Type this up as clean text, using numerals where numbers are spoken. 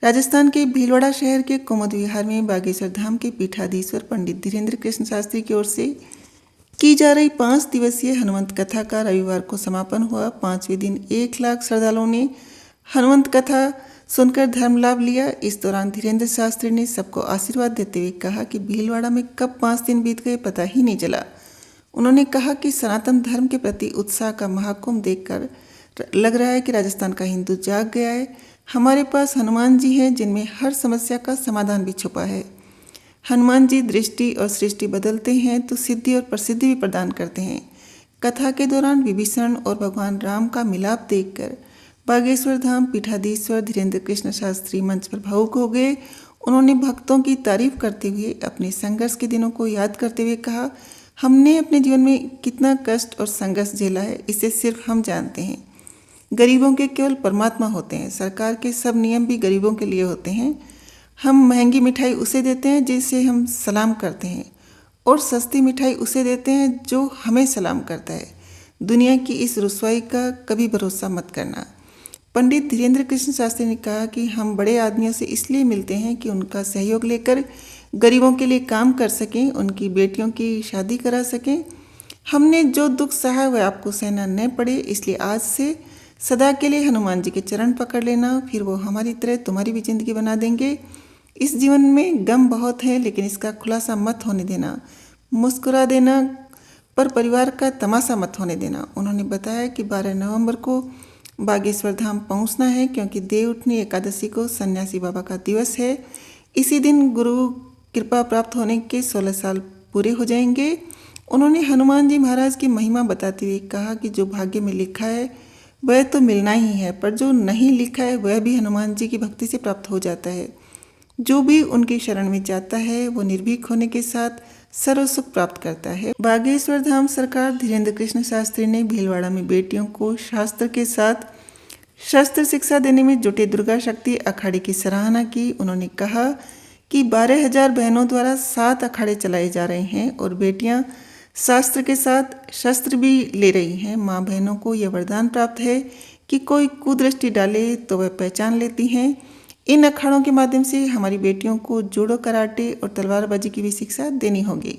राजस्थान के भीलवाड़ा शहर के कुमुद विहार में बागेश्वर धाम के पीठाधीश्वर पंडित धीरेन्द्र कृष्ण शास्त्री की ओर से की जा रही 5 दिवसीय हनुमंत कथा का रविवार को समापन हुआ। 5वें दिन 1 लाख श्रद्धालुओं ने हनुमंत कथा सुनकर धर्म लाभ लिया। इस दौरान धीरेन्द्र शास्त्री ने सबको आशीर्वाद देते हुए कहा कि भीलवाड़ा में कब 5 दिन बीत गए पता ही नहीं चला। उन्होंने कहा कि सनातन धर्म के प्रति उत्साह का महाकुंभ देखकर लग रहा है कि राजस्थान का हिंदू जाग गया है। हमारे पास हनुमान जी हैं जिनमें हर समस्या का समाधान भी छुपा है। हनुमान जी दृष्टि और सृष्टि बदलते हैं तो सिद्धि और प्रसिद्धि भी प्रदान करते हैं। कथा के दौरान विभीषण और भगवान राम का मिलाप देखकर बागेश्वर धाम पीठाधीश्वर धीरेन्द्र कृष्ण शास्त्री मंच पर भावुक हो गए। उन्होंने भक्तों की तारीफ करते हुए अपने संघर्ष के दिनों को याद करते हुए कहा, हमने अपने जीवन में कितना कष्ट और संघर्ष झेला है, इसे सिर्फ हम जानते हैं। गरीबों के केवल परमात्मा होते हैं। सरकार के सब नियम भी गरीबों के लिए होते हैं। हम महंगी मिठाई उसे देते हैं जिसे हम सलाम करते हैं, और सस्ती मिठाई उसे देते हैं जो हमें सलाम करता है। दुनिया की इस रुसवाई का कभी भरोसा मत करना। पंडित धीरेन्द्र कृष्ण शास्त्री ने कहा कि हम बड़े आदमियों से इसलिए मिलते हैं कि उनका सहयोग लेकर गरीबों के लिए काम कर सकें, उनकी बेटियों की शादी करा सकें। हमने जो दुख सहा वह आपको सहना न पड़े, इसलिए आज से सदा के लिए हनुमान जी के चरण पकड़ लेना, फिर वो हमारी तरह तुम्हारी भी जिंदगी बना देंगे। इस जीवन में गम बहुत है, लेकिन इसका खुलासा मत होने देना। मुस्कुरा देना पर परिवार का तमाशा मत होने देना। उन्होंने बताया कि 12 नवंबर को बागेश्वर धाम पहुंचना है, क्योंकि देवउठनी एकादशी को सन्यासी बाबा का दिवस है। इसी दिन गुरु कृपा प्राप्त होने के 16 साल पूरे हो जाएंगे। उन्होंने हनुमान जी महाराज की महिमा बताते हुए कहा कि जो भाग्य में लिखा है वह तो मिलना ही है, पर जो नहीं लिखा है वह भी हनुमान जी की भक्ति से प्राप्त हो जाता है। जो भी उनकी शरण में जाता है वो निर्भीक होने के साथ सर्व सुख प्राप्त करता है। बागेश्वर धाम सरकार धीरेन्द्र कृष्ण शास्त्री ने भीलवाड़ा में बेटियों को शास्त्र के साथ शस्त्र शिक्षा देने में जुटे दुर्गा शक्ति अखाड़े की सराहना की। उन्होंने कहा कि 12,000 बहनों द्वारा 7 अखाड़े चलाए जा रहे हैं और बेटियां शास्त्र के साथ शस्त्र भी ले रही हैं। माँ बहनों को यह वरदान प्राप्त है कि कोई कुदृष्टि डाले तो वह पहचान लेती हैं। इन अखाड़ों के माध्यम से हमारी बेटियों को जूडो, कराटे और तलवारबाजी की भी शिक्षा देनी होगी।